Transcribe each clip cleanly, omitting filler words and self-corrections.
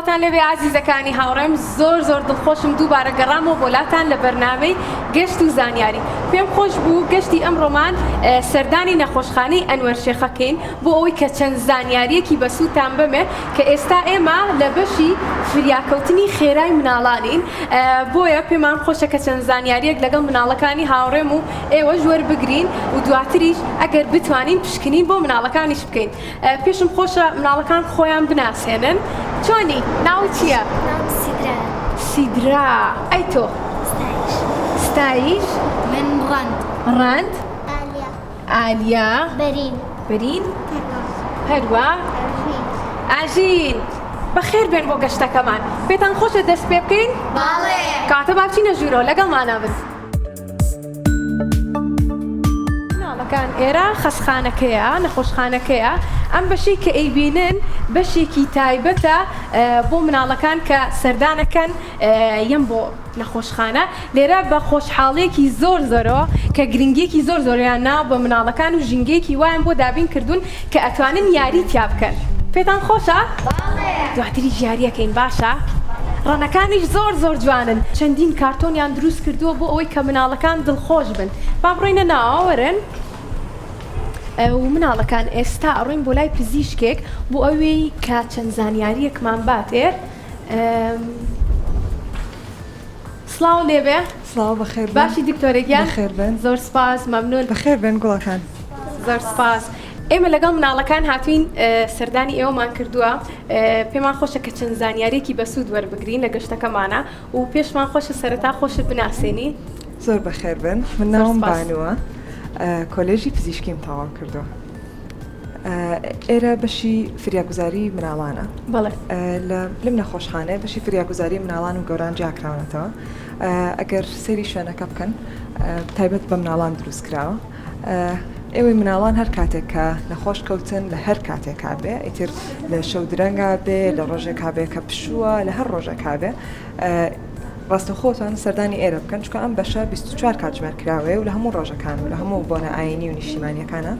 سڵاتان لەوێ عزیزەکانی هاوڕێم زۆر دڵخۆشم دووبارە گەڕامەوە بۆلاتان لە بەرنامەی گەشت و زانیاری. پێم خۆش بوو گەشتی ئەمڕۆمان سەردانی نەخۆشخانەی ئەنوەر شێخەکەین بۆ ئەوەی کە چەند زانیاریەکی بەسوودتان بمێ کە ئێستا ئێمە لە بەشی فریاکەوتنی خێرای مناڵانین. بۆیە پێمان خۆشە کە چەند زانیاریەک لەگەڵ مناڵەکانی هاوڕێم و ئێوە ژوەر بگرین و دواتریش ئەگەر بتوانین پشکنین بۆ مناڵەکانیش بکەین. پێشم خۆشە مناڵەکان خۆیان بناسێنن. چۆنی؟ ناوت چییە؟ نام سیدرا. سیدرا. ئەی تۆ؟ ستایش. من ڕەند. ڕەند. ئالیا. بەرین. هەروە. ئاژین. بەخێر بێن بۆ گەشتەکەمان. پێتان خۆشە دەست پێ بکەین؟ باڵێ. کاتە با بچینە ژوورەوە لەگەڵمانە بن. مناڵەکان ئێرە خەسخانەکەیە، نەخۆشخانەکەیە. ئەم بەشی کە ئەیبینن بەشێکی تایبەتە بۆ مناڵەکان کە سەردانەکەن یەم بۆ نەخۆشخانە. لێرە بە خۆشحاڵیەکی زۆرەوە کە گرنگێکی زۆریان ناو بە مناڵەکان و ژینگەیەکی وایان بۆ دابین کردوون کە ئەتوانن یاری تیا بکەن. پێتان خۆشە؟ دواتری یاریەکەین باشە؟ ڕەنەکانیش زۆر جوانن. چەندین کارتۆنیان دروست کردووە بۆ ئەوەی کە مناڵەکان دڵخۆش بن. با بڕۆینە ناوەوەرن. و مناڵەکان ئێستا ئەڕۆین بۆ لای پزیشکێک بۆ ئەوەی کە چەند زانیاریەکمان باتێر. سڵاو لێبێ. سڵاو بەخێر بن. باشی دکتۆرێکیان؟ بەخێر بن. زۆر سپاس، مەمنون. بەخێر بن گوڵەکان. زۆر سپاس. ئێمە لەگەڵ مناڵەکان هاتوین سەردانی ئێوەمان کردووە. پێمان خۆشە کە چەند زانیارێکی بەسوود وەربگرین لە گەشتەکەمانە و پێشمان خۆشە سەرەتا خۆشت بناسێنی. زۆر بەخێر بن. من ناوم بانووە. کۆلێژی پزیشکیم تەواو کردووە. ئێرە بەشی فریاگوزاری مناڵانە. بەڵێ. لەم نەخۆشخانە بەشی فریاگوزاری مناڵان و گەوران جیاکراونەتەوە. ئەگەر سەیری شوێنەکە بکەن تایبەت بە مناڵان دروست کراوە. ئێوەی مناڵان هەر کاتێک کە نەخۆش کەوتن لە هەر کاتێک کابێ، ئیتر لە شەو درەنگا بێ، لە ڕۆژێک کابێ کە پشووە، لە هەر ڕۆژێک کابێ، ڕاستەخۆتان سەردانی ئێرە بکەن چکە ئەم بەشە 24 کاتژمێر کراوەیە و لە هەموو ڕۆژەکان و لە هەموو بۆنە ئاینی و نیشتیمانیەکانە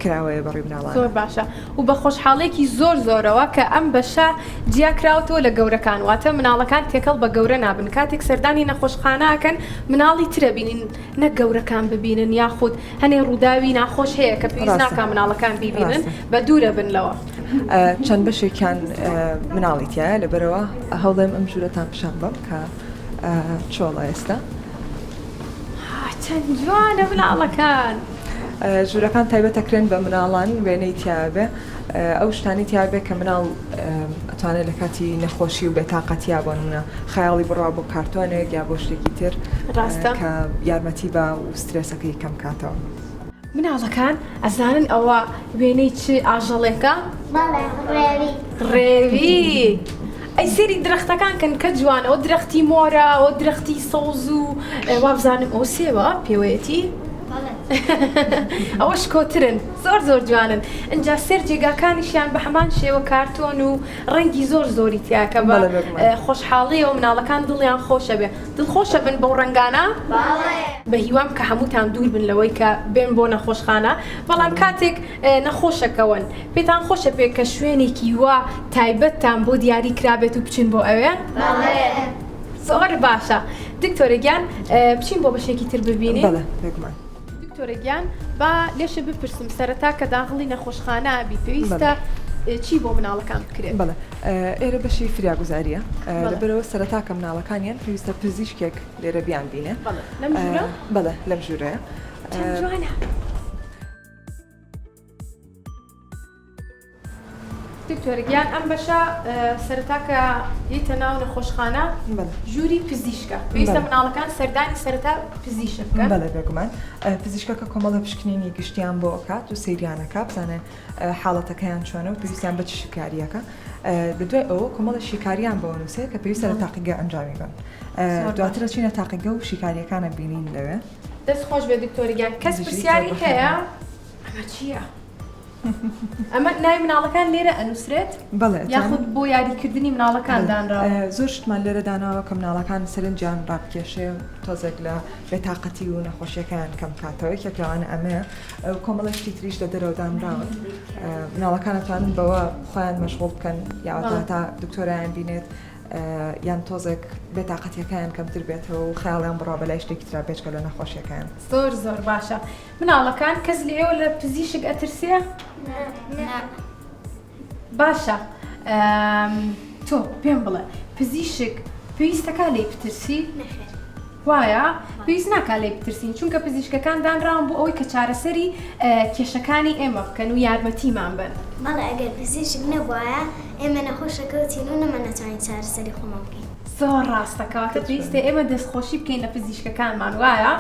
کراوەیە بەڕووی مناڵان. زۆر باشە و بە خۆشحاڵێکی زۆرەوە کە ئەم بەشە جیاکراوەوە لە گەورەکان، واتە مناڵەکان تێکەڵ بە گەورە نابن. کاتێک سەردانی نەخۆشخانەکەن مناڵی ترە بینین، نەک گەورەکان ببینن یاخود هەنێ ڕووداوی ناخۆش هەیە کە پێویست ناکە مناڵەکان بیبینن بە دوورە بنلەوە. چەند بەشێکیان مناڵیتیایە لەبەرەوە هەوڵێم ئەم ژوورەتان پیشان بم کە چۆڵە ئێستا. چەند جوانە مناڵەکان. ژوورەکان تایبەتەکرێن بە مناڵان وێنەی تیاابێ، ئەو شتانی تیاابێ کە مناڵ ئەتوانێت لە کاتی نەخۆشی و بێتاقەتیا بۆنە خەیاڵی بڕوا بۆ کارتۆنێک یا بۆ شتێکی تر کە یارمەتی بە و سترێسەکەی کەم کاتەوە. مناڵەکان ئەزانن ئەوە وێنەی چ ئاژەڵێکە؟ ڕێوی. ئەی سێری درەختەکان کەن کە جوانە، ئەو درەختی مۆرە، ئەو درەختی سەوز و وابزانم ئەو سێوە پێوەیەتی؟ ئەوەش کۆترن، زۆر جوانن. ئەجا سێر جێگاکانیشیان بە هەمان شێوە کارتۆن و ڕەنگی زۆری تیاکە بە خۆشحاڵی و مناڵەکان دڵیان خۆشە بێ. دڵخۆشە بن بەو ڕەنگانە؟ بە هیوام کە هەمووتان دوور بن لەوەی کە بێن بۆ نەخۆشخانە، بەڵام کاتێک نەخۆشەکەون پێتان خۆشە پێ کە شوێنێکی وا تایبەتتان بۆ دیاری کرابێت و بچین بۆ ئەوێ؟ زۆر باشە. دکتۆرەگیان بچین بۆ بەشێکی تر ببینین؟ بەڵێ بێگومان. دکتۆرەگیان با لێشە بپرسم سەرەتا کە داخڵی نەخۆشخانە بی پێویستە چی بۆ مناڵەکان بکرێت؟ بەڵێ ئێرە بەشی فریاگوزاریە لەبەرەوە سەرەتاکە مناڵەکانیان پێویستە پزیشکێک لێرە بیان بینێ. لەم ژوورە؟ بەڵێ لەم ژوورەیە. چەند جوانە. دکتۆرەگیان ئەم بەشە سەرەتاکە یتە ناو نەخۆشخانە ژووری پزیشکە. پێویستە مناڵەکان سەردانی سەرەتا پزیشک بکەن؟ بەڵێ بێگومان. پزیشکەکە کۆمەڵە پشکنینی گشتیان بۆ ئەکات و سەیریانەکە بزانێ حاڵەتەکەیان چۆنە و پێویستیان بە چ شکاریەکە. دوای ئەوە کۆمەڵە شیکاریان بۆ نووسێ کە پێویستە لە تاقیگە ئەنجامی بن. دواترە چینە تاقیگە و شیکاریەکانە بینین لەوێ. دەست خۆش بێ دکتۆرەگیان. کەس پرسیاری هەیە؟ ئەمە چییە؟ ئەمە ناوی مناڵەکان لێرە ئەنووسرێت بەڵێ یاخود بۆ یاریکردنی مناڵەکان دانراوە. زۆر شتمان لێرە داناوە کە مناڵەکان سەرنجیان ڕابکێشێ تۆزێک لە بێتاقەتی و نەخۆشیەکان کەم کاتەوە یەکێکلەوانە ئەمەیە کۆمەڵە شتی تریش لە دەرەوە دانراون مناڵەکان دەتوانن بەوە خۆیان مەشغوڵ بکەن یا تا دکتۆرایان بینێت یان تۆزێک بێتاقەتیەکان کەمتر بێتەوە و خەیاڵیان بڕا بەلای شتێکی ترا بێچکە لە نەخۆشیەکان. زۆر باشە. مناڵەکان کەس لە ئێوە لە پزیشک ئەترسێ؟ باشە. تۆ پێم بڵێ پزیشک پێویستەکە لێ بترسی؟ وایە پێویست ناکا لێ بترسین چونکە پزیشکەکان دانراون بۆ ئەوەی کە چارەسەری کێشەکانی ئێمە بکەن و یارمەتیمان بن. بەڵێ ئەگەر پزیشک نەبوایە ئێمە نەخۆشەکەوتین و نەمە نەتوانین چارەسەری خۆمان بکەین. زۆر ڕاستەکەواتە پێویستە ئێمە دەستخۆشی بکەین لە پزیشکەکانمان وایە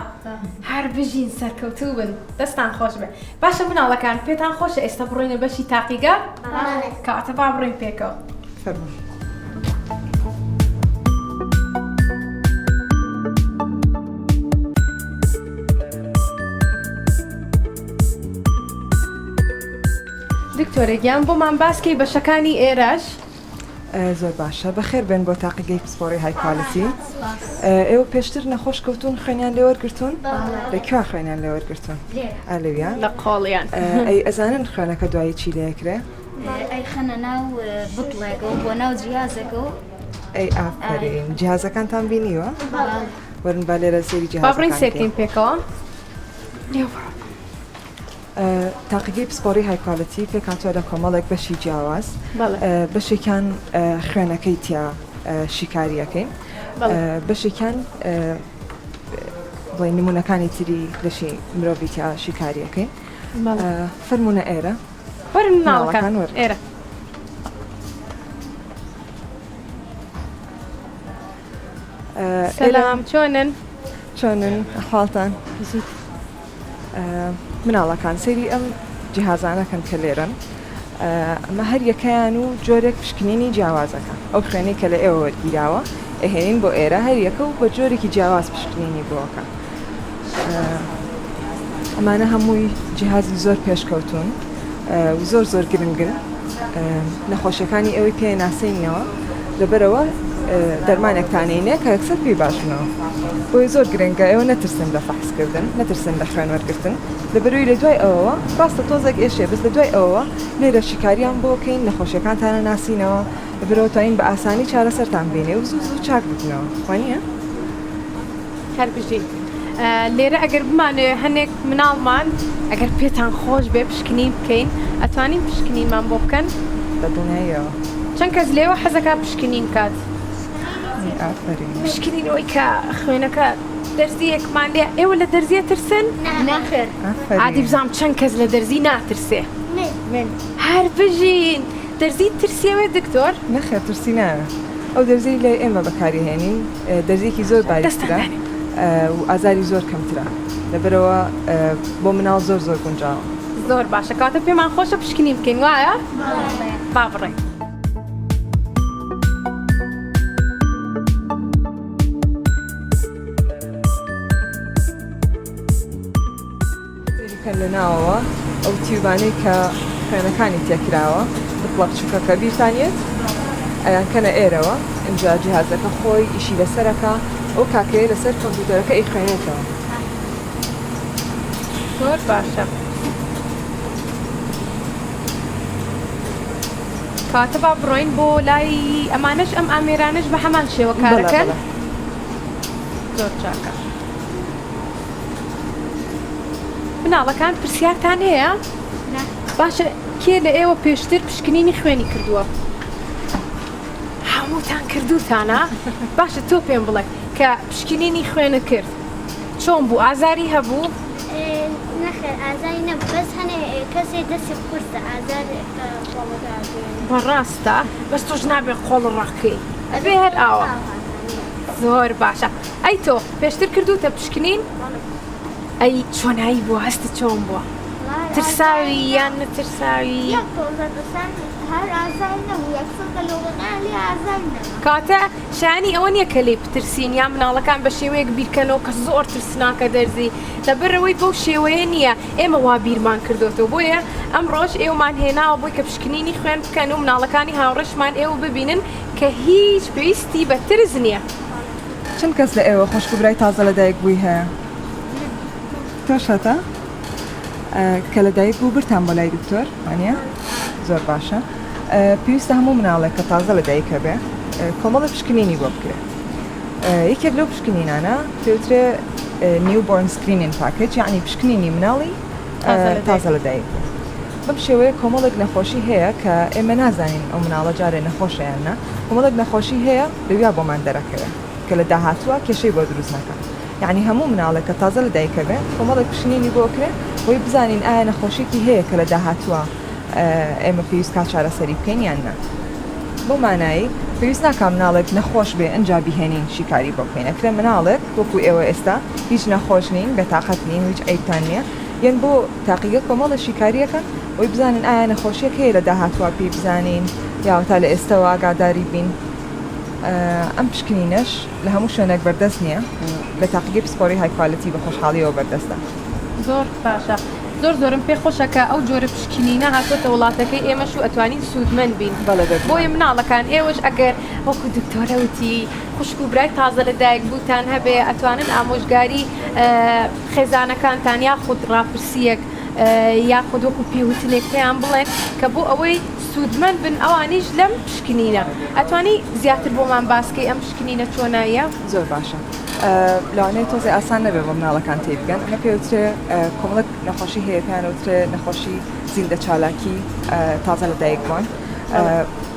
هەر بژین سەرکەوتوو بن دەستان خۆش بێ. باشە مناڵەکان پێتان خۆشە ئێستا بڕۆینە بەشی تاقیگە؟ کەواتە با بڕۆین پێکەوە. دکتۆرە گیان بۆمان باسکەی بەشەکانی ئێرەش؟ زۆر باشە بەخێر بێن بۆ تاقیگەی پسپۆڕی های کوالیتی. ئێوە پێشتر نەخۆش کەوتون خوێنیان لێوەرگرتوون؟ لەکوێ خوێنیان لێوەرگرتون؟ ئالەویان؟ لە قۆڵیان. ئەی ئەزانن خوێنەکە دوایی چی لەیەکرێ؟ ئەی خەنە ناو بڵێگە و بۆ ناو جیازەکە و ئەی ئافرین جیهازەکانتان بینیوە؟ وەرن با لێرە سێری با بڕین سێرکەین پێکەوە. تاقیگەی پسپۆڕی های کوالیتی پێکاتوە لە کۆمەڵێک بەشی جیاواز بەشێکیان خوێنەکەی تیا شیکاریەکەین بەشێکیان بڵێ نمونونەکانی تری لەشی مرۆڤی تیا شیکاریەکەین فەرمونە ئێرە وەرن مناڵەکان ئێرە. سەلام چۆنن ئەحواڵتان مناڵەکان سەیری ئەم جیهازانەکەن کە لێرن ئەمە هەر یەکەیان و جۆرێک پشکنینی جیاوازەکە ئەو خوێنەی کە لە ئێوە وەرگیراوە ئەهێنین بۆ ئێرە هەر یەکە و بە جۆرێکی جیاواز پشکنینی بۆەکە ئەمانە هەمووی جیهازی زۆر پێشکەوتون و زۆر گرنگن نەخۆشیەکانی ئەوەی پێ ناسینەوە لەبەرەوە دەرمانێکتانینێ کە یەکسەر پێی باشنەوە بۆی زۆر گرنگە ئێوە نەترسن لە فەحسکردن نەترسن لە خوێن وەرگرتن لەبەروی لە دوای ئەوەوە ڕاستە تۆزێک ئێشێ بەس لە دوای ئەوەوە لێرە شیکاریان بۆکەین نەخۆشیەکانتانە ناسینەوە لەبەرەوە تاین بە ئاسانی چارەسەرتان بینێ و زوو چاک بکنەوە وانە؟ هەر بژین لێرە ئەگەر بمانێ هەنێک مناڵمان ئەگەر پێتان خۆش بێ پشکنی بکەین ئەتوانین پشکنیمان بۆ بکەن بەدڵنیایەوە چەند کەس لێوە حەزەکە پشکنین کات مشکلینەوەی کە خوێنەکە دەرزیەکمان لێ ئێوە لە دەرزیە ترسن؟ ناخێر عادی بزانم چەند کەس لە دەرزی ناترسێ هەر بژین دەرزی ترسیەوێ دکتۆر؟ نەخێر ترسی ناوە ئەو دەرزی لە ئێمە بەکاری هێنین دەرزیەکی زۆر باریکترە و ئازاری زۆر کەمترە لەبەرەوە بۆ مناڵ زۆر گونجاوە زۆر باشە کاتە پێمان خۆشە پشکنی بکەین وایە؟ با بڕێین لە ناوەوە ئەو تیوبانەی کە خوێنەکانی تێکراوە بڵە بچووکەکە بیرتانیت ئەیان کەنە ئێرەوە ئەمجا جیهازەکە خۆی ئیشی لەسەرەکە ئەو کاکەیە لەسەر کۆمپیوتەرەکە ئەی خوێنێتەوە زۆر باشە کاتە با بڕۆین بۆ لای ئەمانش ئەم ئامێرانش بە هەمان شێوە کارەکەن زۆر چاکە مناڵەکان پرسیارتان هەیە؟ باشە کێ لە ئێوە پێشتر پشکنینی خوێنی کردووە؟ هەمووتان کردوتانە؟ باشە تۆ پێم بڵێ کە پشکنینی خوێنە کرد چۆن بوو ئازاری هەبوو؟ نەخێر ئازاری نەبوو بەس هەنێ کەسێ دەستی قورسە ئازار بەڕاستە بەس تۆش نابێ خۆڵ ڕاکەی ئەبێ هەر ئاوە زۆر باشە ئەی تۆ پێشتر کردوتە پشکنین؟ ئەی چۆنایی بووە هەستە چۆن بووە؟ ترساوی یان نەترساوی؟ هەر ئازار نەبوو یەکسەر کە لۆگەکانی ئازار نەبوو. کاتە شانی ئەوە نییە کە لێ بترسین یا مناڵەکان بە شێوەیەک بیرکەنەوە کە زۆر ترسناکە دەرزی لەبەرەوەی بەو شێوەیە نییە ئێمە وا بیرمان کردوتەوە بۆیە ئەم ڕۆژ ئێوەمان هێناوە بۆی کە پشکنینی خوێن بکەن و مناڵەکانی هاوڕێشمان ئێوە ببینن کە هیچ پێویستی بە ترس نییە. چەند کەس لە ئێوە خۆشک و برای تازە لەدایک بووی هەیە؟ تۆشەتە؟ کە لەدایک بوو برتان بۆ لای دکتۆر وانە؟ زۆر باشە. پێویستە هەموو مناڵێک کە تازە لەدایکە بێ کۆمەڵی پشکنینی بۆ بکرێت. یەکێک لەو پشکنینانە پێوترێ نیوبۆرن سکرینینگ پاکێج یعنی پشکنینی مناڵی تازە لەدایک بوو. بەم شێوەیە کۆمەڵێک نەخۆشی هەیە کە ئێمە نازانین ئەو مناڵە جارێ نەخۆشیانە کۆمەڵێک نەخۆشی هەیە لەویا بۆمان دەرەکەوێت کە لە داهاتووە کێشەی بۆ دروست نەکات. یعنی هەموو مناڵێک کە تازە لەدایکە بێ کۆمەڵێک پشکنینی بۆ کرێت بۆی بزانین ئایا نەخۆشیێکی هەیە کە لە داهاتووە ئێمە پێویست کا چارەسەری بکەین یان نە. بۆ مانایی پێویست ناکە مناڵێک نەخۆش بێ ئەنجا بیهێنین شیکاری بۆ بکەین. ئەکرێ مناڵێک وەکو ئێوە ئێستا هیچ نەخۆش نین بێتاقەت نین هیچ ئەیبتان نییە یان بۆ تاقیگە کۆمەڵە شیکاریەکەن وی بزانین ئایا نەخۆشیەک هەیە لە داهاتوە پێی بزانین یاوەتا لە ئێستاوە ئاگاداری بین. ئەم پشکنینەش لە هەموو شوێنێک بەردەست نییە لە تاقیگەی پسپۆری هایکوالەتی بە خۆشحاڵیەوە بەردەستە. زۆر باشە. زۆرم پێ خۆشەکە ئەو جۆرە پشکنینە هاتوۆتە وڵاتەکەی ئێمەش و ئەتوانین سوودمەند بین. بۆیە مناڵەکان ئێوەش ئەگەر وەکو دکتۆرەوتی خوشک و برای تازە لەدایک بووتان هەبێ ئەتوانن ئامۆژگاری خێزانەکانتان یاخود ڕاپرسیەک یاخود وەکو پێوتنێک پێیان بڵێن کە بۆ ئەوەی سوودمەند بن ئەوانیش لەم پشکنینە ئەتوانی زیاتر بۆمان باسکەی ئەم پشکنینە چۆنایە؟ زۆر باشە. لەوانەیە تۆزی ئاسان نەبێت بۆ مناڵەکان تێ بگەن ئەمە پێوترێ کۆمەڵک نەخۆشی هەیە پێیانوترێ نەخۆشی زیندە چالاکی تازە لەدایک بوون.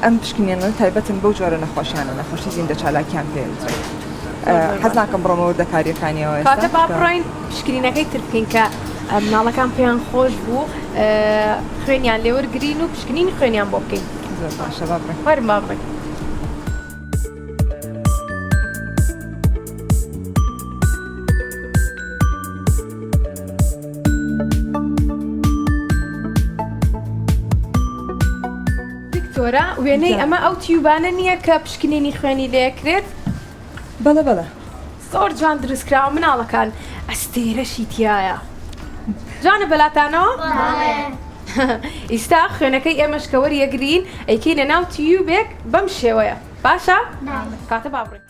ئەم پشکنینە تایبەتن بەو جۆرە نەخۆشیانە نەخۆشی زیندە چالاکیان پێوترێ. حەز ناکەم بڕۆمەوە دەکاریەکانیەوە ئێستا. کاتە با بڕۆین پشکنینەکەی تر بکەین کە مناڵەکان پێیان خۆش بوو خوێنیان لێوەرگرین و پشکنینی خوێنیان بۆ بکەین. زۆر باشە با بڕۆین. وەرن با بڕۆین. دکتۆرە وێنەی ئەمە ئەو تیوبانە نییە کە پشکنینی خوێنی لێکرێت؟ بەڵێ بەڵێ. زۆر جوان دروستکراوە مناڵەکان ئەستێرەشی تایە. جوانە بەلاتانەوە؟ ئیستا خوێنەکەی ئێمەش کە وەریەگرین ئەیکەینە ناو تیوبێک بەم شێوەیە. باشە؟ کاتە با بڕۆین.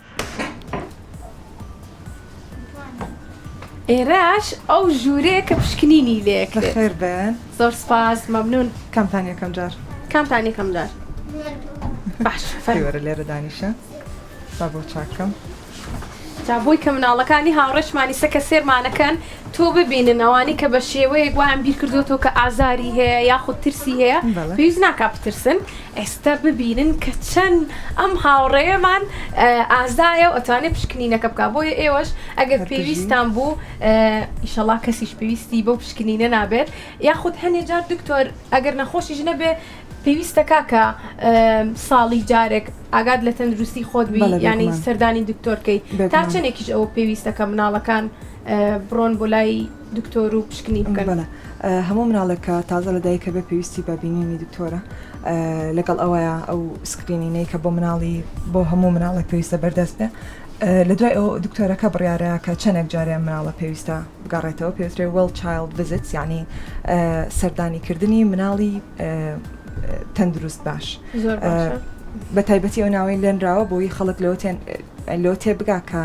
ئێرەش ئەو ژوورەیە کە پشکنینی لێکرێت. بەخێر بێن. زۆر سپاس مەمنون. کامتان یەکەم جار. کامتان یەکەم جار. باش فەرمووەرە لێرە دانیشە. با بۆ چاکەم. جابۆی کە مناڵەکانی هاوڕێشمانی سەکە سێرمانەکەن تۆ ببینن ئەوانی کە بە شێوەیەک وایان بیر کردوتەوە کە ئازاری هەیە یاخود ترسی هەیە پێویست ناکا بترسن ئێستا ببینن کە چەند ئەم هاوڕێیەمان ئازایە و ئەتوانێت پشکنینەکە بکە بۆیە ئێوەش ئەگەر پێویستان بوو ئیشەڵا کەسیش پێویستی بەو پشکنینە نابێت یاخود هەنێ جار دکتۆر ئەگەر نەخۆشیش نەبێ پێویستەکە کە ساڵی جارێک ئاگاد لە تەندروستی خۆت بی ینی سەردانی دکتۆرکەی تا چەندێکیش ئەوە پێویستەکە مناڵەکان بڕۆن بۆ لای دکتۆر و پشکنی بکەن. هەموو مناڵێکە تازە لەدایکە بێ پێویستی بە بینینی دکتۆرە لەگەڵ ئەوەیە ئەو سکرینینەی کە بۆ مناڵی بۆ هەموو مناڵێک پێویستە بەردەست بێ لە دوای ئەو دکتۆرەکە بڕیارەیە کە چەندێک جاریان مناڵە پێویستە بگەڕێتەوە پێوترێ وەل چایلد ڤیزیتس یعنی سەردانیکردنی مناڵی تەندروست باش. بە تایبەتی ئەو ناوەی لێنراوە بۆی خەڵک لەوە تێ بگا کە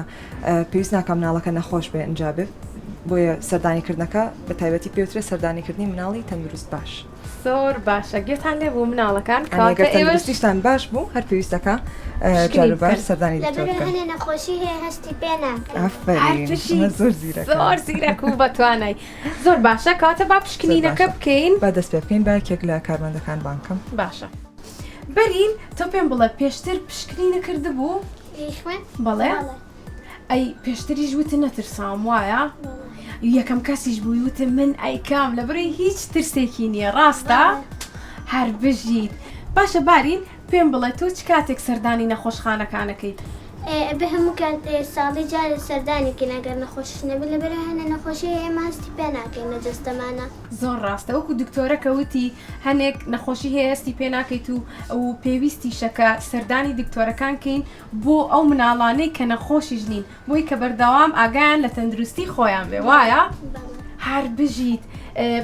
پێویست ناکە مناڵەکە نەخۆش بێ ئەنجا بێت بۆیە سەردانیکردنەکە بە تایبەتی پێوترێ سەردانیکردنی مناڵی تەندروست باش. زۆر باشە گوێتان لێ بوو مناڵەکان تەندروستیشتان باش بوو هەر پێویستەکە جاربار سەردانی لەبەرهێنێ نەخۆشی هەیە هەستی پێ ناکەن. زۆر زیرەک و بەتوانای زۆر باشە کاتە با پشکنینەکە بکەین با دەست پێ بکەین با یەکێک لە کارمەندەکان بانکەم. باشە بەرین تۆ پێم بڵێ پێشتر پشکنینە کرده بوو؟ بەڵێ ئەی پێشتریش وتە نەترسام وایە؟ یەکەم کەسیش بووی وتە من ئەیکام لەبەرەوەی هیچ ترسێکی نییە ڕاستە؟ هەر بژیت. باشە بارین پێم بڵێ تۆ چ کاتێک سەردانی نەخۆشخانەکانەکەیت؟ بە هەموو کات ساڵی جارە سەردانێکی ناگەر نەخۆشیش نەبێت لەبەرە هەنە نەخۆشی ئێمە هەستی پێ ناکەین لە جەستەمانە. زۆر ڕاستە وەکو دکتۆرەکە وتی هەنێک نەخۆشی هەیە هەستی پێ ناکەیت و پێویستی شەکە سەردانی دکتۆرەکان کەین بۆ ئەو مناڵانەی کە نەخۆشیش نین بۆی کە بەردەوام ئاگایان لە تەندروستی خۆیان بێ وایە؟ هەر بژیت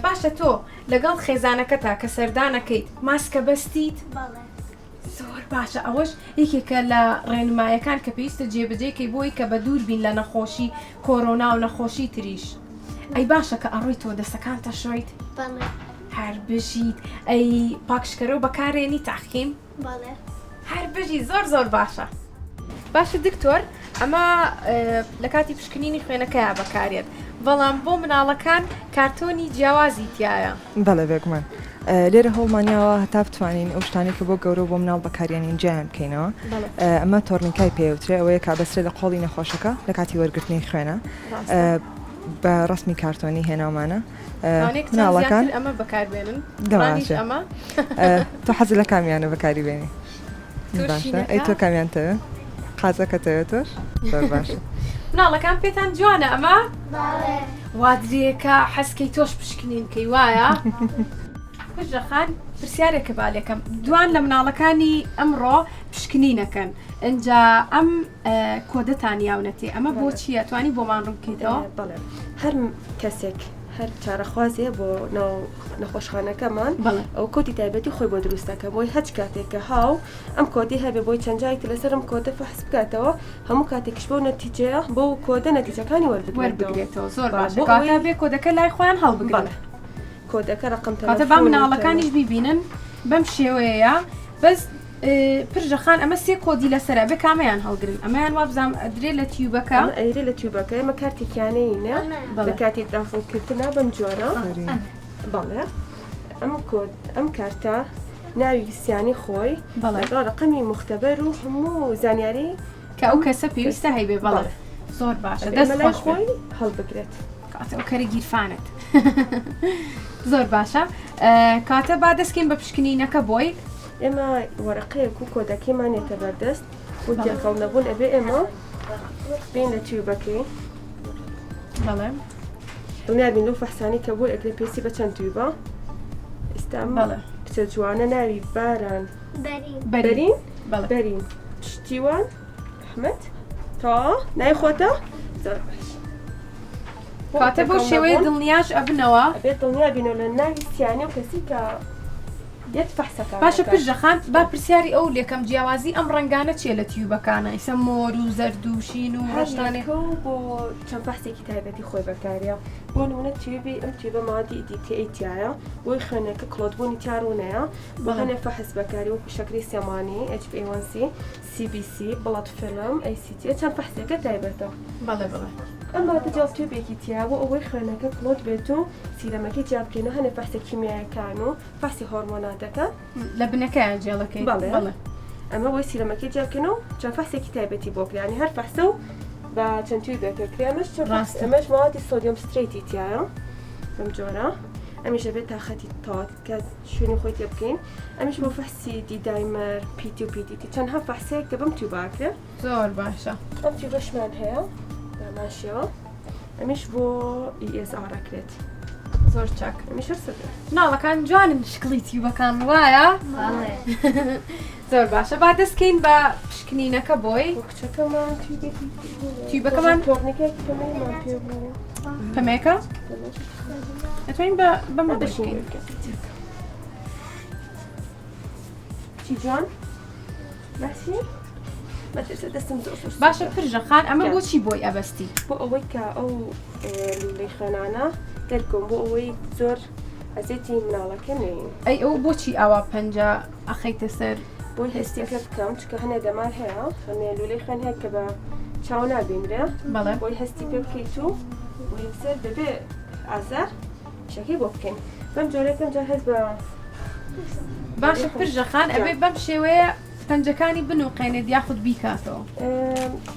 باشە تۆ لەگەڵ خێزانەکەتا کە سەردانەکەیت ماسکە بەستیت؟ زۆر باشە ئەوەش یەکێکە لە ڕێنمایەکان کە پێویستە جێبەجێکەی بۆی کە بە دوور بین لە نەخۆشی کۆرۆنا و نەخۆشی تریش. ئەی باشە کە ئەڕۆی تۆ دەستەکانتە شۆیت؟ هەر بژیت ئەی پاکشکەرە و بەکارێنی تاقیم؟ هەر بژی زۆر زۆر باشە. باشە دکتۆر ئەمە لە کاتی پشکنینی خوێنەکەیە بەکارێت بەڵام بۆ مناڵەکان کارتۆنی جیاوازی تایە. بەڵێ بێگومان لێرە هەوڵمانیاوە هەتا بتوانین ئەو شتانی کە بۆ گەورە بۆ مناڵ بەکارێنین جیان بکەینەوە. ئەمە تۆرنیکای پێوترێ ئەوەیە کا بەسرێ لە قۆڵی نەخۆشەکە لە کاتی وەرگرتنی خوێنە بە ڕسمی کارتۆنی هێناومانە مناڵەکان ئەمە بەکاربێنن ئەمە تۆ حەزی لە کامیانە بەکاری بێنی باشە ئەی تۆ کامیانتەوە قازەکەتەوە تۆش زۆر باشە. مناڵەکان پێتان جوانە ئەمە؟ وادرێکە حەسکەی تۆش پشکنین کەی وایە؟ بژەخان پرسیارێکە بالێکم دوان لە مناڵەکانی ئەمڕۆ پشکنینەکەن ئەجا ئەم کۆدەتان یاونەتی ئەمە بۆ چییە توانی بۆمان ڕووکەیتەوە؟ بەڵێ هەر کەسێک هەر چارەخوازێ بۆ ناو نەخۆشخانەکەمان ئەو کۆدی تایبەتی خۆی بۆ دروستەکە بۆی هەچ کاتێککە هاو ئەم کۆدی هەبێ بۆی چەندجایت لەسەرم کۆدە فەحس بکاتەوە هەموو کاتێکش بۆ نەتیجەیە بۆ کۆدە نەتیجەکانی وەربگرێتەوە. زۆر باشە کاتە بێ کۆدەکە لای خۆیان هەڵبگرن کۆدەکە ڕقم کاتە با مناڵەکانیش بیبینن بەم شێوەیە بەس پرژەخان ئەمە سێ کۆدی لەسرە بێ کامیان هەڵگرن ئەمەیان وا بزانام ئەدرێ لە تیوبەکە ئەیرێ لە تیوبەکە ئێمە کارتێکیانەیە لە کاتی دافڵکردنا بەم جۆرە بەڵێ ئەم کارتە ناوی ویسیانی خۆی بەڵێ ڕقمی مختبەر و هەموو زانیاری کە ئەو کەسە پێویستە هەیبێ بەڵێ زۆر باشە دەست خۆی هەڵبگرێت کاتە ئەو کەرە گیرفانت زۆر باشە کاتە با دەستکەین بە پشکنینەکە بۆی ئێمە وەرەقەیەک و کۆدەکەیمانێتە بەردەست و جێکەڵ نەبوون ئەبێ ئێمە بین لە تیوبەکەی بەڵێ دڵنیابین لەو فەحسانی کە بۆی ئەگرێ پێسی بە چەند تویبە ئێستا کچە جوانە ناوی باران بەرین بەرین شتیوان ئەحمەد تا نای خۆتە زۆر باش کاتە بۆ شێوەیە دڵنیاش ئەبنەوە ئەبێت دڵنیابینەوە لە ناوی سیانی و کەسی کە باشە پشەخان با پرسیاری ئەو لێکم جیاوازی ئەم ڕنگانە چیە لە تیوبەکانە ئیسە مۆر و زەرد و شین و ڕەشتانێک بۆ چەند بەحسێکی تایبەتی خۆی بەکارە بۆ نمونە تیوبی ئەم تیوبە مادی ئیدیتیایە بۆی خوێنەکە کلۆدبوونی تیاڕونەیە بۆ هەنێ فەحس بەکاری و شەکری سێمانی HbA1c CBC بڵات فلم ACT چەند فەحسێکە تایبەتەوە بەڵێ بڵێ ئەمە دەجاڵ توێبێکی تیا بۆ ئەوەی خوێنەکە کلۆت بێت و سیرەمەکەی جیابکەینەوە هەنێ فەحسە کیمیایەکان و فەحسی هۆرمۆناتەکە لە بنەکەیان جێڵەکەی بەڵێ ئەمە بۆی سیرەمەکەی جیابکەنەوە چەند فەحسێکی تایبەتی بۆ کریانی هەر فەحسە و بە چەند توی بێتە کرێمەش ئەمەش ماواتی سۆدیۆم ستریتی تایە بەم جۆرە ئەمیش دەبێت تاخەتی تات کە شوێنی خۆی تێ بکەین ئەمیش بۆ فەحسی دیدایمەر PT و PDT چەندها فەحسەیەک کە بەم توی باکرێت زۆر باشە ئەم توی بەشمان هەیە داماشەوە ئەمیش بۆ ئەکرێت زۆر چاک ئەمیش ناڵەکان جوانن شکڵی تیوبەکان وایە زۆر باشە با دەستکەین بە پشکنینەکە بۆی کچەکەمان تیوبەکەمان تۆڕنێکێکی پەمەیمان پێ بوو پەمەیەکە ئەتوانین بەمە دەشکەین چی جوان باسی دەستم باشە پرژەخان ئەمە بۆچی بۆی ئەبەستی بۆ ئەوەی کە ئەو لولەی خوێنانە دەرکۆم بۆ ئەوەی زۆر ئەزێتی مناڵەکە نین ئەی ئەو بۆچی ئاوا پەنجە ئەخەیتە سەر بۆی هەستێکە بکەم چکە هەنێ دەمار هەیە هەنێ لولەی خوێن هەیە کە بە چاو نابینرێ بەڵێ بۆی هەستی پێ بکەیت و سەر دەبێ ئازار شەکەی بۆ بکەین بەم جۆرەکەم جا هەست بە باشە پرژەخان ئەبێ بەم شێوەیە پەنجەکانی بنووقێنێت یاخود بیکاتەوە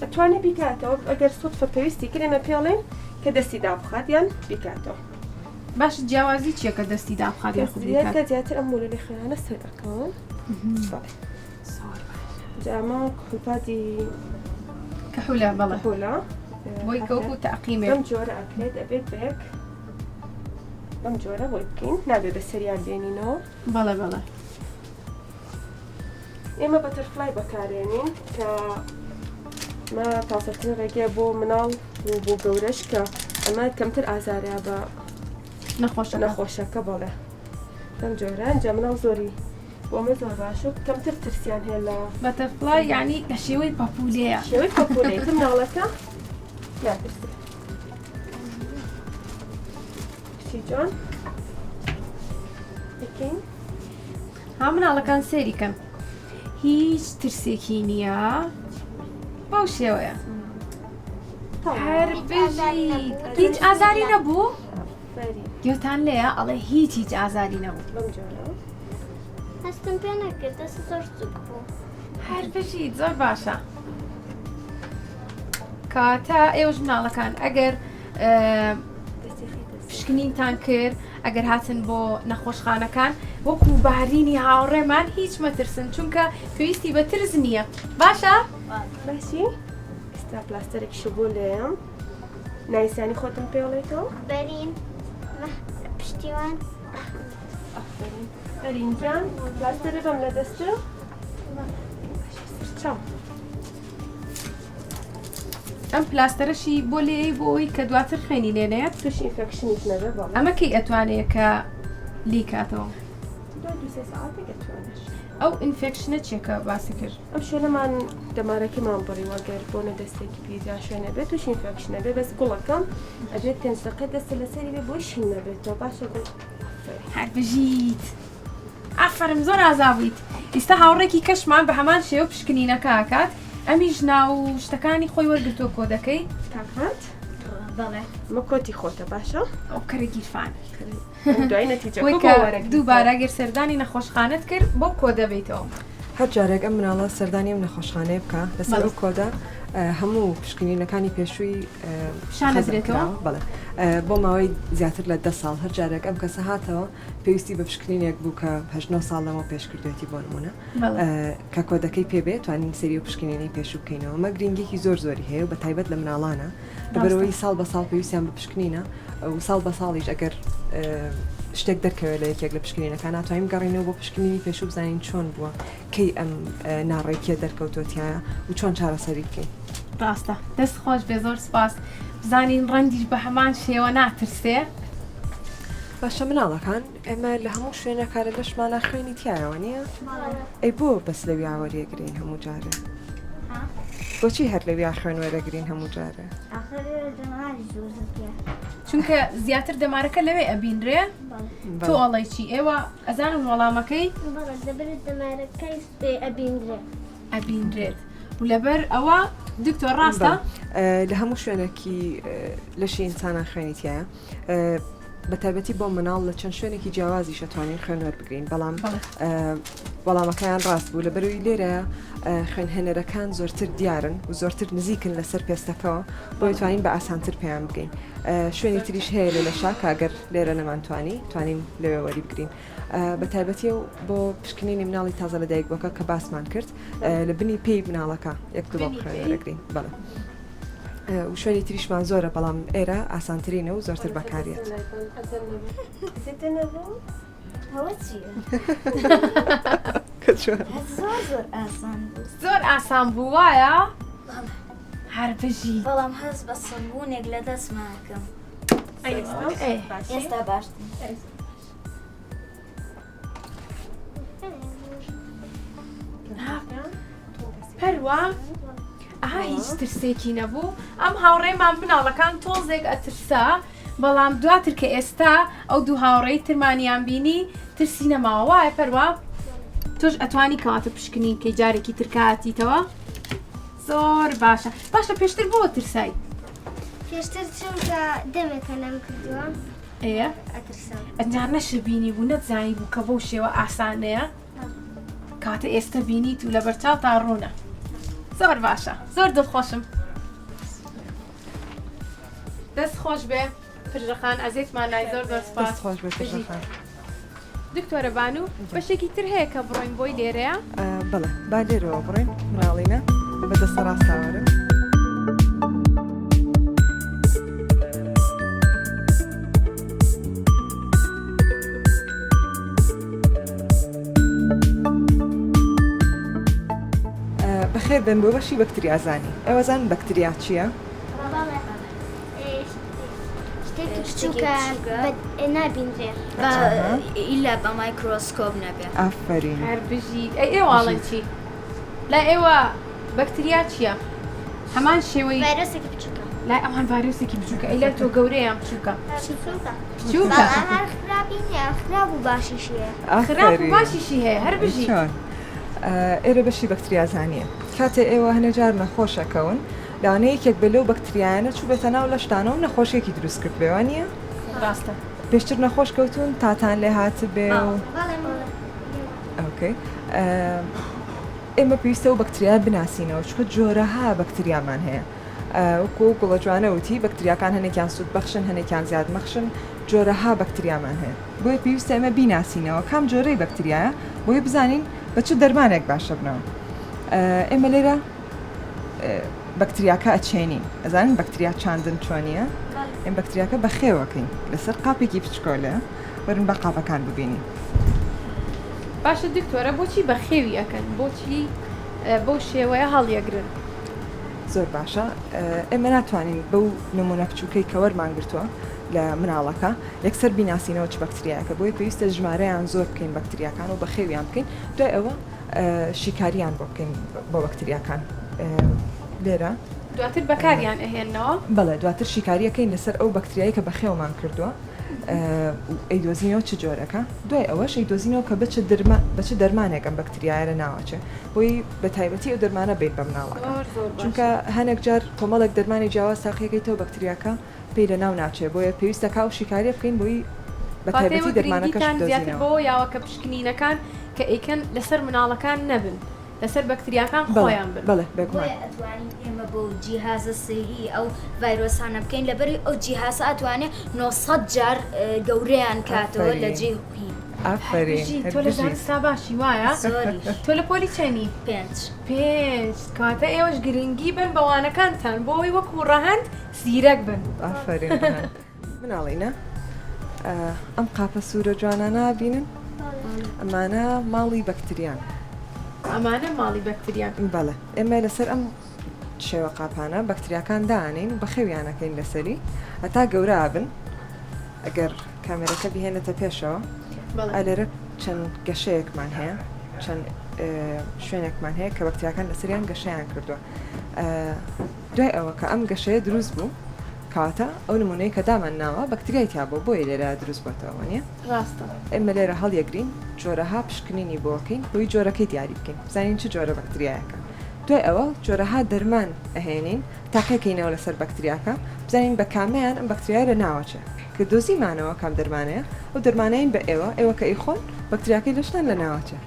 ئەتوانێت بیکاتەوە ئەگەر سوودفە پێویستی کرێمە پێڵێن کە دەستی دابخات یان بیکاتەوە باش جیاوازی چییە کە دەستی دابخات یاخود بیکات زیاتر ئەم مولەی خوێنانە سەر ئەکەون جامە کوپاتی كحولة بلا خۆلا بۆی کەوکو تەقیمێ بەم جۆرە ئەکرێت ئەبێت بێک بەم جۆرە بۆی بکەین نابێت بە سەریان بێنینەوە بەڵێ بەڵێ ئێمە بەتەرفلای بەکارێنین کە مە تاسەکردن ڕێگەیە بۆ مناڵ و بۆ گەورەش کە ئەمە کەمتر ئازاریا بە نەخۆشە نەخۆشەکە بەڵێ بەم جۆرە ئەنجا مناڵ زۆری بۆ ئەمە زۆر باشە و کەمتر ترسیان هەیە لە بەتەفڵای یعنی لە شێوەی پاپولەیە شێوەی پەپۆلەیەتر مناڵەکە ناترسێت کچی جوان بکەین ها مناڵەکان سێریکەن هیچ ترسێکی نییە بەو شێوەیە هەر بژیت هیچ ئازاری نەبوو فەری گوێتان لێیە ئەڵێ هیچ ئازاری نەبوو بەم جۆرە هەستم پێ نەکرد دەست زۆر سوک بوو هەر بژیت زۆر باشە کاتە ئێوەش مناڵەکان ئەگەر پشکنینتان کرد ئەگەر هاتن بۆ نەخۆشخانەکان وەکو بارینی هاوڕێمان هیچ مەترسن چونکە پێویستی بە ترس نییە باشە؟ باشی ئێستا پلاستەرێکیشە بۆ لێم نایسانی خۆتم پێڵێتەوە بەرین پشتیوان بەرینجان پلاستەرە بەم لە دەستە چاو ئەم پلاستەرەشی بۆ لێ بۆی کە دواتر خوێنی لێنێت توش ئینفێکشنیش نەبێ بەڵێ ئەمە کەی ئەتوانێت کە لی کاتەوە دوای 2-3 ساعاتێک دەتوانێت ئەو ئینفێکشنە چێکە باسی کرد ئەم شوێنەمان دەمارەکەمان بڕی وەگەر بۆنە دەستێکی پیدا شوێنە بێت توش ئینفێکشنە بێ بەس گوڵەکەم ئەبێت 5 دقیقە دەستە لەسەری بێ بۆی شین نەبێتەوە باشە گوڵ هەر بژیت ئافرم زۆر ئازابوویت ئێستا هاوڕێکی کەشمان بە هەمان شێوە پشکنینەکە ئاکات ئەمیش ناو شتەکانی خۆی وەرگتۆ کۆ دەکەی تاکات بەڵێ مە کۆتی خۆتە باشە ئەو کەرە گیرفان دوای نەتیجە بۆی کە دووبارە گەر سەردانی نەخۆشخانت کرد بۆ کۆ دەبێتەوە هەر جارێک ئەم مناڵە سەردانی ئەم نەخۆشخانەیە بکە لەسەر ئەو کۆدا هەموو پشکنینەکانی پێشووی شانەدرێتەوە بڵێ بۆ ماوەی زیاتر لە 10 ساڵ هەر جارێک ئەم کەسە هاتەوە پێویستی بە پشکنینێک بوو کە 8 ساڵ لەمە پێشکردوێتی بۆ نمونە کە کۆدەکەی پێبێت توانین سەری و پشکنینەی پێشوو بکەینەوە مە گرنگێکی زۆر زۆری هەیە بە تایبەت لە مناڵانە لەبەرەوەی ساڵ بە ساڵ پێویستیان بە پشکنینە و ساڵ بە ساڵیش ئەگەر شتێک دەرکەوێت لە یەکێک لە پشکنینەکان ناتوانین گەڕینەوە بۆ پشکنینی پێشوو بزانین چۆن بووە کەی ئەم ناڕێکیە دەرکەوتوتیایە و چۆن چارەسەری بکەین ڕاستە دەست خۆش بێ زۆر سپاس بزانین ڕەنگیش بە هەمان شێوە ناترسێ باشە مناڵەکان ئێمە لە هەموو شوێنەکارە لەشمانە خوێنی تایەوە نییە؟ ئەی بۆ بەس لەوی ئاوەریەگرین هەموو جارە بۆچی هەر لەوی خوێن وەرەگرین هەموو جارە؟ چونکە زیاتر دەمارەکە لەوێ ئەبینرێ تۆ ئەڵێکی ئێوە ئەزانم وەڵامەکەی دەبرێت دەمارەکەی ئەبینرێت و لەبەر ئەوە دکتۆر ڕاستە لە هەموو شوێنێکی لەشی ئینسانان خوێنیتیایە بە تایبەتی بۆ مناڵ لە چەند شوێنێکی جیاوازی شەتوانین خوێن وەربگرین بەڵام وەڵامەکەیان ڕاست بوو لەبەروی لێرە خوێنهێنەرەکان زۆرتر دیارن و زۆرتر نزیکن لەسەر پێستەکەەوە بۆ توانین بە ئاسانتر پێیان بگەین شوێنی تریش هەیە لە شاک ئەگەر لێرە نەمانتوانی توانین لەوێ وەری بگرین بە تایبەتی و بۆ پشکنینی مناڵی تازە لە دایک بۆکە کە باسمان کرد لە بنی پێی مناڵەکە یەک دو بۆ خوێنەرەگرین بەڵێ و شوێنی تریشمان زۆرە بەڵام ئێرە ئاسانترینە و زۆرتر بەکارێت زۆر ئاسان بوو وایە هەر بژی بەڵام هەست بە سەبوونێک لە دەستماکەم ئێستا باش هەروە ئاها هیچ ترسێکی نەبوو ئەم هاوڕێمان مناڵەکان تۆزێک ئەترسا بەڵام دواتر کە ئێستا ئەو دوو هاوڕێی ترمانیان بینی ترسی نەماوە وایە پەروە تۆش ئەتوانی کەواتە پشکنین کەی جارێکی ترکاتیتەوە زۆر باشە باشە پێشتر بۆ ترسای پێشتر چونکە دەمێکە لەم کردووە ئەیە ئەترسم ئەنجار نەشبینی بوو نەتزانی بوو کە بەو شێوە ئاسانەیە کاتە ئێستا بینیت و لە بەرچاو تا ڕوونە زۆر باشە زۆر دڵخۆشم دەست خۆش بێ پژەخان ئەزیێتمان لای زۆر زۆر سپاس خۆش بێ پێشەخان دکتۆرە بانو بەشێکی تر هەیە کە بڕۆین بۆی لێرەیە بەڵێ با لێرەوە بڕێن مناڵینە بەدەستە ڕاستاوەرە بن بۆ بەشی بەکتریازانی ئێوەزان بەکتریا چییە؟ شتێکی بچووکە نابینرێ ئیلا بە مایکرۆسکۆپ نەبێ ئافرین هەر بژی ئێوەڵەن چی لا ئێوە بەکتریا چییە؟ هەمان شێوەی ڤایرۆسێکی بچووکە لا ئەمان ڤایرۆسێکی بچووکە ئەی لای تۆ گەورەیان بچووکە بچووکە هەر خراپینە خراپ و باشیشیە خراپ و باشیشی هەیە هەر بژی چۆن ئێرە بەشی بەکتریازانیە کاتێ ئێوە هەنەجار نەخۆشەکەون لەوانەیەکێک بە لەو بەکتریانە چوو بێتە ناو لە شتانە و نەخۆشیێکی دروست کرد بێوە نیە؟ ڕاستە پێشتر نەخۆش کەوتون تاتان لێ هات بێ و ئۆکەی ئێمە پێویستە و بەکتریا بناسینەوە چکە جۆرەها بەکتریامان هەیە وەکو گوڵە جوانە وتی بەکتریاکان هەنێکیان سوود بەخشن هەنێکیان زیاد مەخشن جۆرەها بەکتریامان هەیە بۆیە پێویستە ئێمە بیناسینەوە کام جۆرەی بەکتریایە بۆیە بزانین بە چ دەرمانێک باشە بنەوە ئێمە لێرە بەکتریاکە ئەچێنین ئەزانین بەکتریا چاندن چۆنیە ئەم بەکتریاکە بە خێوەکەین لەسەر قاپێکی بچکۆلە وەرن بە قاپەکان ببینین باشە دکتۆرە بۆچی بە خێوی ئەەکەن بۆچی بۆ شێوەیە هەڵیەگرن زۆر باشە ئێمە ناتوانین بەو نمونە بچووکەی کە وەرمان گرتووە لە مناڵەکە یەکسەر بیناسینەوە چ بەکتریاکە بۆی پێویستە ژمارەیان زۆر بکەین بەکتریاکان و بە خێویان بکەین دوای ئەوە شیکاریان بۆ بکەین بۆ بەکتریاکان لێرە دواتر بەکاریان ئەهێنەوە بەڵێ دواتر شیکاریەکەین لەسەر ئەو بەکتریایی کە بە خێومان کردووە ئەیدۆزینەوە چ جۆرەکە دوای ئەوەش ئەیدۆزینەوە کە بە چ دەرمانێک ئەم بەکتریایە لە ناوەچێ بۆی بە تایبەتی ئەو دەرمانە بێت بە مناڵەکە چونکە هەنێک جار کۆمەڵێک دەرمانی جیاواز ساقیەکەیتەوە بەکتریاکە پێی لە ناو ناچێ بۆیە پێویستە کا و شیکاریە بکەین بۆی بە تایبەتی دەرمانەکەش زیاتر بدۆزینەوە بۆ یاوەکە پشکنینەکان کە ئەیکەن لەسەر مناڵەکان نەبن لەسەر بەکتریاکان خۆیان بن بەڵێ بێگومان بۆیە ئەتوانین ئێمە بۆ جیهازە سەیری ئەو ڤایرۆسانە بکەین لەبەری ئەو جیهازە ئەتوانێت 900 جار گەورەیان کاتەوە لە جێ ئافرین تۆ لە زانستا باشی وایە زۆری تۆ لە پۆلی چەنی پێنج کاتە ئێوەش گرنگی بن بەوانەکانتان بۆی وەکو ڕەهەند زیرەک بن ئافرین مناڵینە ئەم قاپە سوورە جوانانە بینن ئەمانە ماڵی بەکتریان ئەمانە ماڵی بەکتریان بەڵێ ئێمە لەسەر ئەم شێوە قاپانە بەکتریاکان دانین بە خێویانەکەین لەسەری هەتا گەورە بن ئەگەر کامێرەکە بهێنێتە پێشەوە ئەلێرە چەند گەشەیەکمان هەیە چەند شوێنێکمان هەیە کە بەکتریاکان لەسەریان گەشەیان کردووە دوای ئەوە کە ئەم گەشەیە دروست بوو کاتە ئەو نمونەی کە دامان ناوە بەکتریای تا بۆ بۆیە لێرە دروست بۆتەوە نیە ڕاستە ئێمە لێرە هەڵیەگرین جۆرەها پشکنینی بۆکەین بۆی جۆرەکەی دیاری بکەین بزانین چ جۆرە بەکتریایەکە دوای ئەوە جۆرەها دەرمان ئەهێنین تاقەکەینەوە لەسەر بەکتریاکە بزانین بە کامیان ئەم بەکتریای لە ناوەچێ کە دۆزیمانەوە کام دەرمانەیە و دەرمانەیەین بە ئێوە کە ئیخۆن بەکتریاکەی لەشتان لە ناوەچێ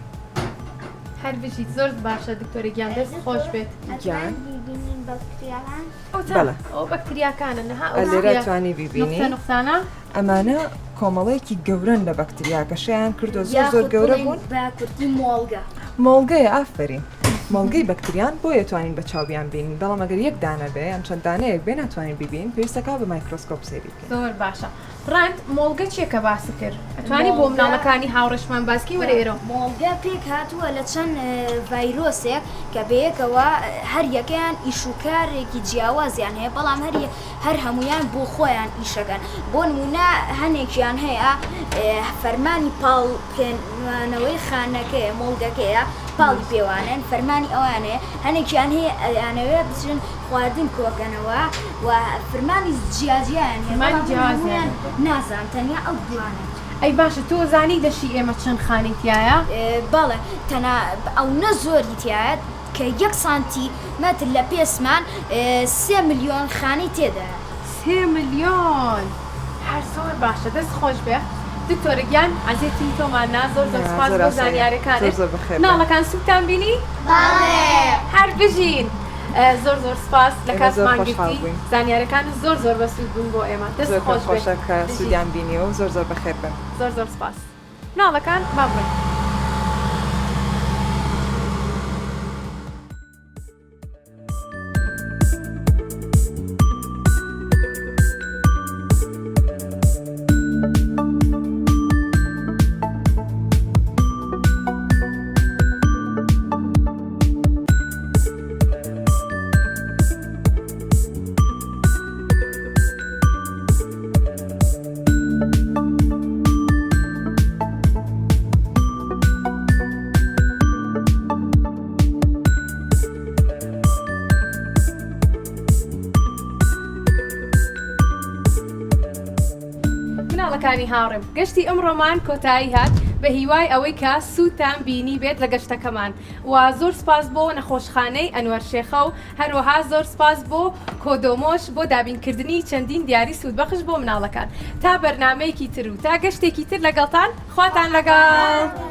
هەر بژیت زۆر باشە دکتۆری گیان دەست خۆش بێت گیان بینین بەکتریاکان بەڵێ ئەو بەکتریاکانە نەها لێرە توانی بیبینی نقطانە ئەمانە کۆمەڵەیەکی گەورن لە بەکتریا گەشەیان کردو زۆر گەورە بوون باکوردی مۆڵگە مۆڵگەیە ئافرین مۆڵگەی بەکتریان بۆ یەتوانین بە چاویان بین بەڵام ئەگەر یەک دانە بێ ئەم چەند دانەیەک بێ ناتوانین ببین پێویستەکە بە مایکرۆسکۆپ سێری بکەین زۆر باشە ڕەند مۆڵگە چیەکە باسی کرد ئەتوانی بۆ مناڵەکانی هاوڕێشمان باسکی وەرێرە مۆڵگە پێک هاتووە لە چەند ڤایرۆسێک کە بەیەکەوە هەر یەکەیان ئیشوکارێکی جیاوازیان هەیە بەڵام هەر هەمویان بۆ خۆیان ئیشەکەن بۆ نمونە هەنێکیان هەیە فەرمانی پاڵکەنەوەی خانەکەیە مۆڵگەکەیە پاڵی پێوانن فەرمانی ئەوانەیە هەنێکیان هەیە ئەیانەوێ بچن خواردن کۆکەنەوە و فەرمانی جیاجیان هەیە نازان تەنیا ئەو دوانە ئەی باشە تۆ زانی دەشی ئێمە چەند خانێتیایە بەڵێ تەنە ئەو نە زۆریتیایەت کە 1 سانتی مەتر لە پێسمان 3 ملیۆن خانی تێدا 3 ملیۆن هەر زۆر باشە دەست خۆش بێ دکتۆرە گیان عەزیزی تۆمان زۆر سپاس بۆ زانیاریەکانت ناڵەکان سوکتان بینی؟ هەر بژین زۆر سپاس لە کاتمان گرتی زانیاریەکان زۆر بەسوود بوون بۆ ئێمە دەست خۆش خۆشە کە سوودیان بینیەوە و زۆر بەخێر بن زۆر سپاس ناڵەکان بابن مناڵەکانی هاوڕێم گەشتی ئەمڕۆمان کۆتایی هات بە هیوای ئەوەی کە سووتان بینی بێت لە گەشتەکەمان و زۆر سپاس بۆ نەخۆشخانەی ئەنوەر شێخە و هەروەها زۆر سپاس بۆ کۆدۆمۆش بۆ دابینکردنی چەندین دیاری سوودبەخش بۆ مناڵەکان تا بەرنمەیەکی تر و تا گەشتێکی تر لەگەڵتان خواتان لەگەڵ.